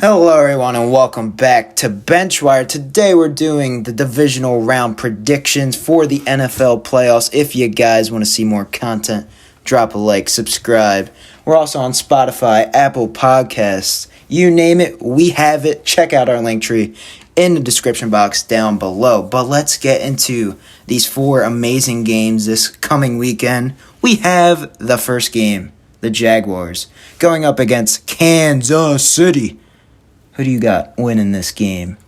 Hello everyone and welcome back to Benchwire. Today we're doing the divisional round predictions for the NFL playoffs. If you guys want to see more content, drop a like, subscribe. We're also on Spotify, Apple Podcasts, you name it, we have it. Check out our link tree in the description box down below. But let's get into these four amazing games this coming weekend. We have the first game, the Jaguars, going up against Kansas City. Who do you got winning this game?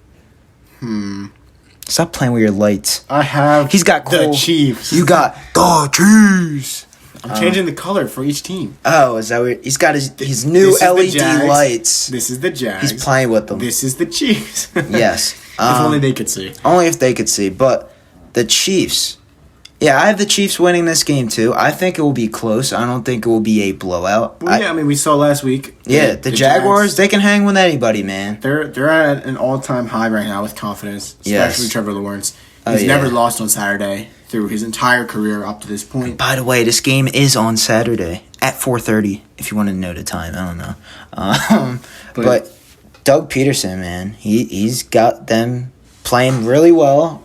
Stop playing with your lights. I have He's got the Cole. Chiefs. You got the Chiefs. I'm changing the color for each team. Oh, is that what he's got his new This is the LED Jags. lights. This is the Jags. He's playing with them. This is the Chiefs. Yes. If only they could see. Only if they could see. But the Chiefs. Yeah, I have the Chiefs winning this game too. I think it will be close. I don't think it will be a blowout. Well, we saw last week. The Jaguars, Jags, they can hang with anybody, man. They're at an all-time high right now with confidence, especially Trevor Lawrence. He's never lost on Saturday through his entire career up to this point. By the way, this game is on Saturday at 4:30. If you want to know the time, I don't know. But Doug Peterson, man, he's got them playing really well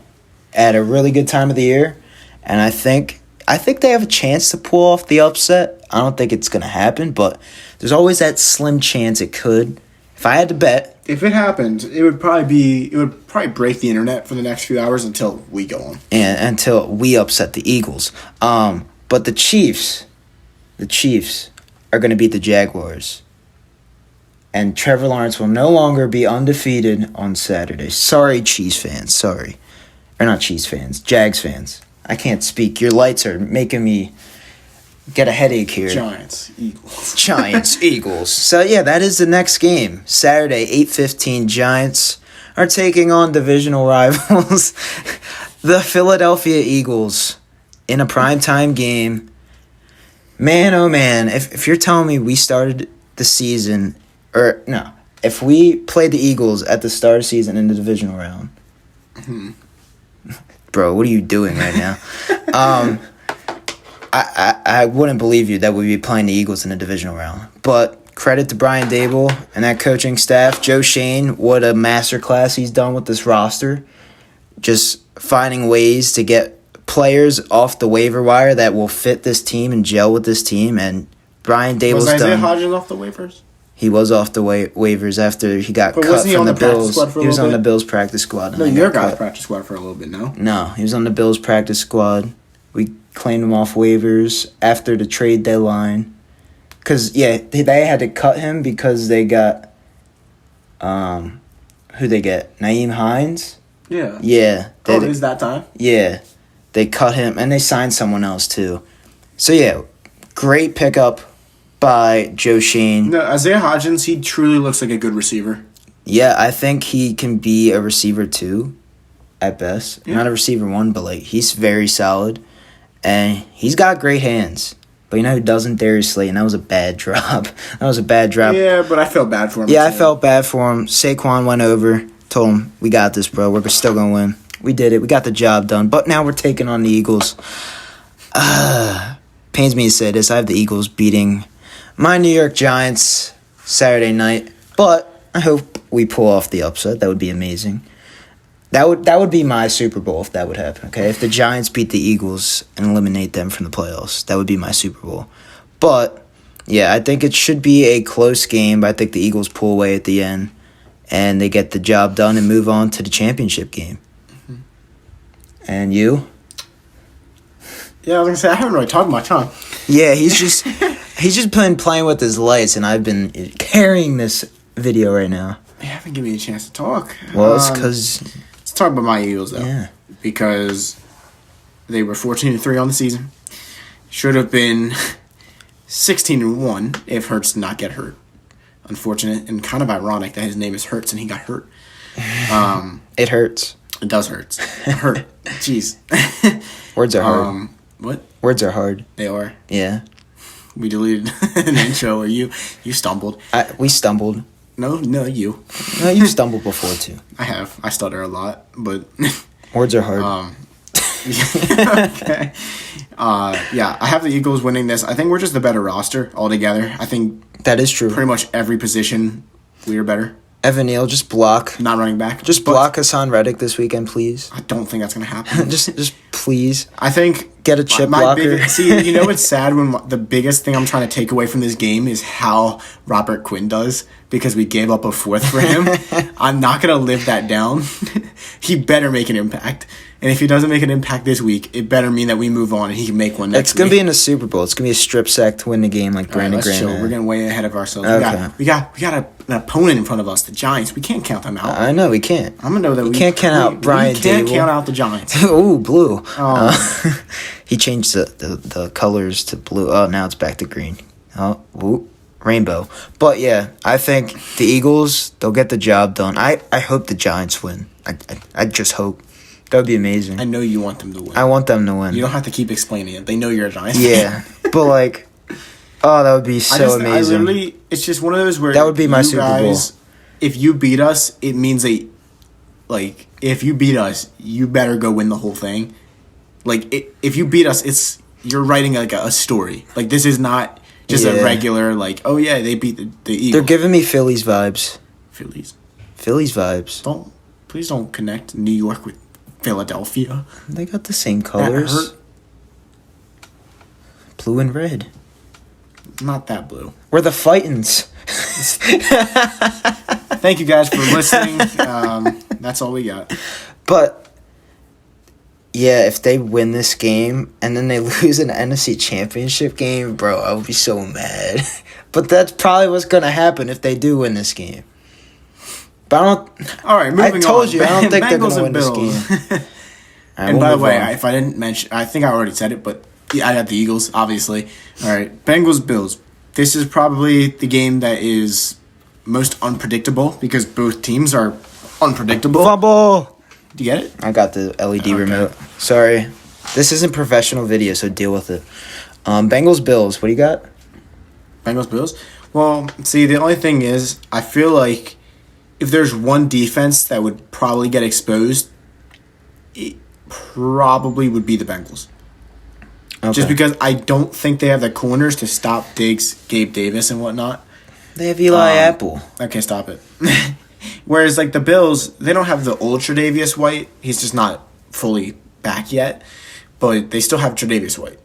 at a really good time of the year, and I think they have a chance to pull off the upset. I don't think it's gonna happen, but there's always that slim chance it could. If I had to bet, if it happened, it would probably break the internet for the next few hours until we go on. and until we upset the Eagles. But the Chiefs are going to beat the Jaguars. And Trevor Lawrence will no longer be undefeated on Saturday. Sorry, Chiefs fans. Sorry. Or not Chiefs fans. Jags fans. I can't speak. Your lights are making me get a headache here. Giants, Eagles. So, yeah, that is the next game. Saturday, 8:15, Giants are taking on divisional rivals, the Philadelphia Eagles, in a primetime game. Man, oh man, if you're telling me we started the season, if we played the Eagles at the start of the season in the divisional round, bro, what are you doing right now? I wouldn't believe you that we'd be playing the Eagles in the divisional round. But credit to Brian Dable and that coaching staff. Joe Shane, what a masterclass he's done with this roster. Just finding ways to get players off the waiver wire that will fit this team and gel with this team. And Brian Dable's was Isaiah done. Hodgins off the waivers? He was off the waivers after he got cut from the Bills. He was on the Bills practice squad. No, your guy's practice squad for a little bit, no? No, he was on the Bills practice squad. We claimed him off waivers after the trade deadline. Because, they had to cut him because they got, who they get? Nyheim Hines? Yeah. Yeah. It is that time? Yeah. They cut him, and they signed someone else, too. So, great pickup by Joe Shane. No, Isaiah Hodgins, he truly looks like a good receiver. Yeah, I think he can be a receiver, too, at best. Yeah. Not a receiver one, but, he's very solid. And he's got great hands. But you know who doesn't? Darius Slayton. That was a bad drop. Yeah, but I felt bad for him. Yeah, I felt bad for him. Saquon went over, told him, we got this, bro. We're still going to win. We did it. We got the job done. But now we're taking on the Eagles. Pains me to say this. I have the Eagles beating my New York Giants Saturday night. But I hope we pull off the upset. That would be amazing. That would be my Super Bowl if that would happen, okay? If the Giants beat the Eagles and eliminate them from the playoffs, that would be my Super Bowl. But, I think it should be a close game. But I think the Eagles pull away at the end, and they get the job done and move on to the championship game. Mm-hmm. And you? Yeah, I was going to say, I haven't really talked much, huh? Yeah, he's just been playing with his lights, and I've been carrying this video right now. You haven't given me a chance to talk. Well, it's because... Let's talk about my Eagles, though. Yeah. Because they were 14-3 on the season. Should have been 16-1 if Hurts did not get hurt. Unfortunate and kind of ironic that his name is Hurts and he got hurt. It hurts. It does hurt. Hurt. Jeez. Words are hard. What? Words are hard. They are. Yeah. We deleted an intro where you stumbled. We stumbled. No, you. No, you stumbled before, too. I have. I stutter a lot, but... Words are hard. Okay. I have the Eagles winning this. I think we're just the better roster altogether. I think that is true. Pretty much every position, we are better. Evan Neal, just block. Not running back. Just block Hassan Reddick this weekend, please. I don't think that's going to happen. just please. I think... Get a chip blocker. See, you know what's sad? When the biggest thing I'm trying to take away from this game is how Robert Quinn does, because we gave up a fourth for him. I'm not going to live that down. He better make an impact. And if he doesn't make an impact this week, it better mean that we move on and he can make one next week. It's going to be in the Super Bowl. It's going to be a strip sack to win the game like Brandon Graham. Chill. We're getting way ahead of ourselves. Okay. We got an opponent in front of us, the Giants. We can't count them out. I know, we can't. I'm going to know that we can't count out Brian Dable. We can't count out the Giants. Ooh, blue. He changed the colors to blue. Oh, now it's back to green. Oh, ooh, rainbow. But yeah, I think the Eagles, they'll get the job done. I hope the Giants win. I just hope. That would be amazing. I know you want them to win. I want them to win. You don't have to keep explaining it. They know you're a Giants fan. Yeah, but like, oh, that would be so amazing. It's just one of those where that would be my Super Bowl. If you beat us, it means if you beat us, you better go win the whole thing. If you beat us, you're writing like a story. Like, this is not just a regular oh yeah, they beat the Eagles. They're giving me Phillies vibes. Phillies vibes. Please don't connect New York with Philadelphia. They got the same colors. Blue and red. Not that blue. We're the Fightins. Thank you guys for listening. That's all we got. But yeah, if they win this game and then they lose an NFC Championship game, bro, I would be so mad. But that's probably what's gonna happen if they do win this game. But I don't. All right, moving on. I told you, I don't think they're gonna win this game. And by the way, if I didn't mention, I think I already said it, but yeah, I got the Eagles, obviously. All right, Bengals, Bills. This is probably the game that is most unpredictable because both teams are unpredictable. Fumble. Do you get it? I got the LED remote. Sorry. This isn't professional video, so deal with it. Bengals, Bills. What do you got? Bengals, Bills? Well, see, the only thing is, I feel like if there's one defense that would probably get exposed, it probably would be the Bengals. Okay. Just because I don't think they have the corners to stop Diggs, Gabe Davis, and whatnot. They have Eli Apple. Okay, stop it. Whereas, the Bills, they don't have the old Tre'Davious White. He's just not fully back yet. But they still have Tre'Davious White.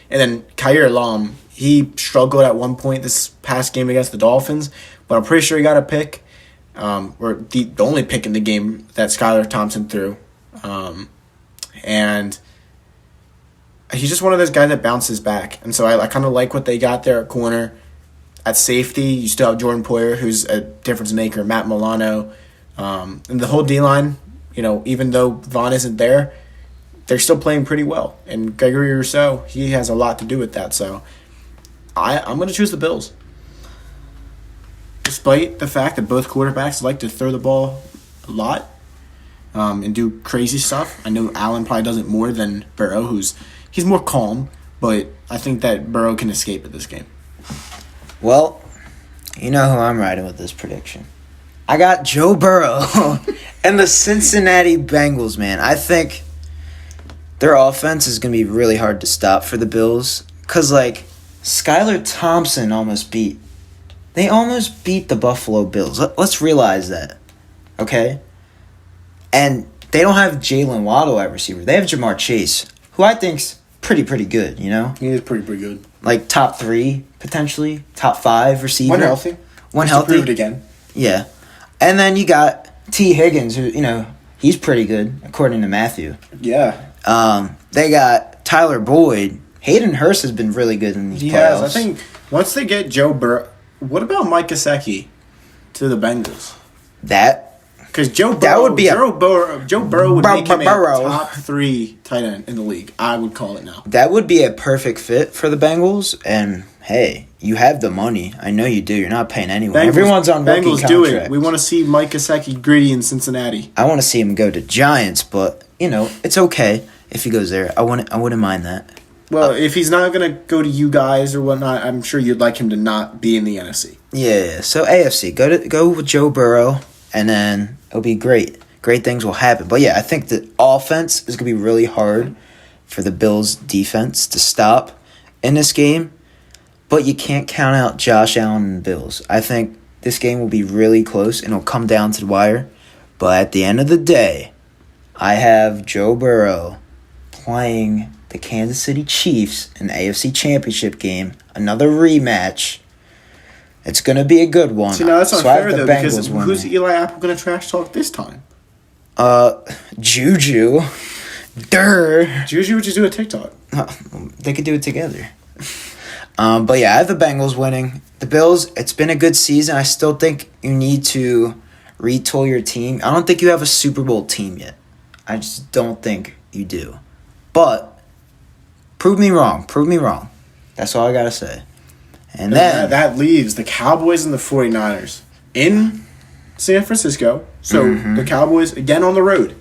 And then Khair Lam, he struggled at one point this past game against the Dolphins. But I'm pretty sure he got a pick. Or the only pick in the game that Skylar Thompson threw. And he's just one of those guys that bounces back. And so I kind of like what they got there at corner. At safety, you still have Jordan Poyer, who's a difference maker, Matt Milano. And the whole D-line, even though Vaughn isn't there, they're still playing pretty well. And Gregory Rousseau, he has a lot to do with that. So I'm going to choose the Bills. Despite the fact that both quarterbacks like to throw the ball a lot and do crazy stuff. I know Allen probably does it more than Burrow, he's more calm, but I think that Burrow can escape at this game. Well, you know who I'm riding with this prediction. I got Joe Burrow and the Cincinnati Bengals, man. I think their offense is going to be really hard to stop for the Bills because, Skylar Thompson almost beat the Buffalo Bills. Let's realize that, okay? And they don't have Jalen Waddle at receiver. They have Jamar Chase, who I think's pretty good, He is pretty good. Top 3, potentially. Top 5 receiver. One healthy. Proved again. Yeah. And then you got T. Higgins, who, he's pretty good, according to Matthew. Yeah. They got Tyler Boyd. Hayden Hurst has been really good in these playoffs. I think once they get Joe Burrow... What about Mike Gesicki to the Bengals? Because Joe Burrow would make him a top 3 tight end in the league. I would call it now. That would be a perfect fit for the Bengals. And, hey, you have the money. I know you do. You're not paying anyone. Everyone's on rookie contract. Bengals do it. We want to see Mike Gesicki gritty in Cincinnati. I want to see him go to Giants, but, it's okay if he goes there. I wouldn't mind that. Well, if he's not going to go to you guys or whatnot, I'm sure you'd like him to not be in the NFC. Yeah, so AFC. Go with Joe Burrow, and then it'll be great. Great things will happen. But, yeah, I think the offense is going to be really hard for the Bills' defense to stop in this game. But you can't count out Josh Allen and the Bills. I think this game will be really close and it'll come down to the wire. But at the end of the day, I have Joe Burrow playing the Kansas City Chiefs in the AFC Championship game. Another rematch. It's going to be a good one. See, now that's So I have unfair, the though, Bengals because winning. who's Eli Apple going to trash talk this time? Juju. Durr. Juju would just do a TikTok. They could do it together. But yeah, I have the Bengals winning. The Bills, it's been a good season. I still think you need to retool your team. I don't think you have a Super Bowl team yet. I just don't think you do. But prove me wrong. Prove me wrong. That's all I got to say. And then that leaves the Cowboys and the 49ers in San Francisco. So the Cowboys, again, on the road.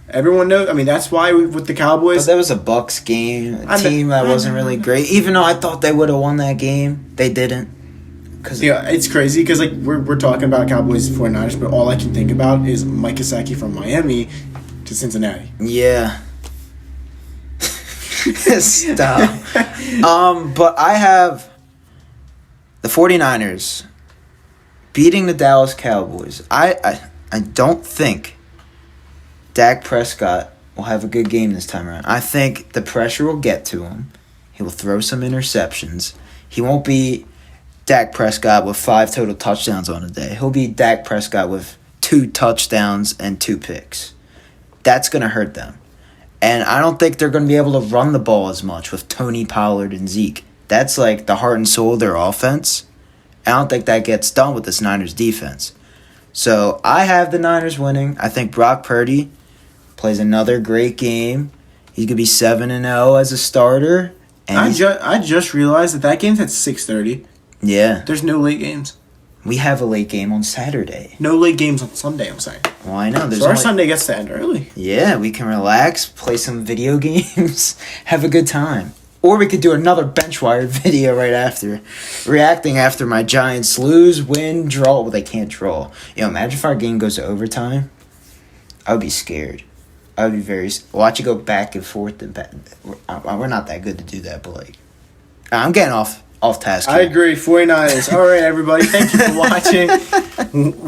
Everyone knows. I mean, that's why with the Cowboys. But that was a Bucs game, a team that wasn't really great. Even though I thought they would have won that game, they didn't. Yeah, it's crazy because like we're talking about Cowboys 49ers, but all I can think about is Mike Gesicki from Miami to Cincinnati. Yeah. Stop. But I have the 49ers beating the Dallas Cowboys. I don't think Dak Prescott will have a good game this time around. I think the pressure will get to him. He will throw some interceptions. He won't be Dak Prescott with 5 total touchdowns on a day. He'll be Dak Prescott with 2 touchdowns and 2 picks. That's going to hurt them. And I don't think they're going to be able to run the ball as much with Tony Pollard and Zeke. That's like the heart and soul of their offense. I don't think that gets done with this Niners defense. So I have the Niners winning. I think Brock Purdy plays another great game. He's going to be 7-0 as a starter. And I just realized that game's at 6:30. Yeah. There's no late games. We have a late game on Saturday. No late games on Sunday, I'm saying. Well, I know. So our Sunday gets to end early. Yeah, we can relax, play some video games, have a good time. Or we could do another Benchwire video right after. Reacting after my Giants lose, win, draw. Well, they can't draw. Imagine if our game goes to overtime. I would be scared. I would be very... Watch it go back and forth. We're not that good to do that, but like... I'm getting off task here. I agree. 49ers. All right, everybody. Thank you for watching.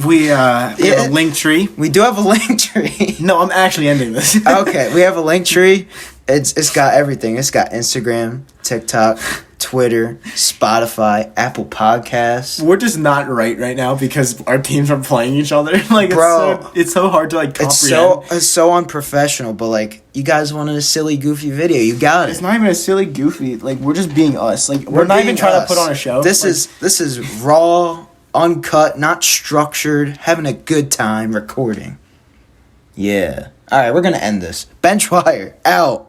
We have a link tree. We do have a link tree. No, I'm actually ending this. Okay, we have a link tree. It's got everything. It's got Instagram, TikTok, Twitter, Spotify, Apple Podcasts. We're just not right now because our teams are playing each other. Like, bro, it's so hard to like comprehend. It's so unprofessional. But like, you guys wanted a silly, goofy video. You got it. It's not even a silly, goofy. Like, we're just being us. Like, we're not even trying to put on a show. This is raw, uncut, not structured. Having a good time recording. Yeah. All right, we're gonna end this. Benchwire out.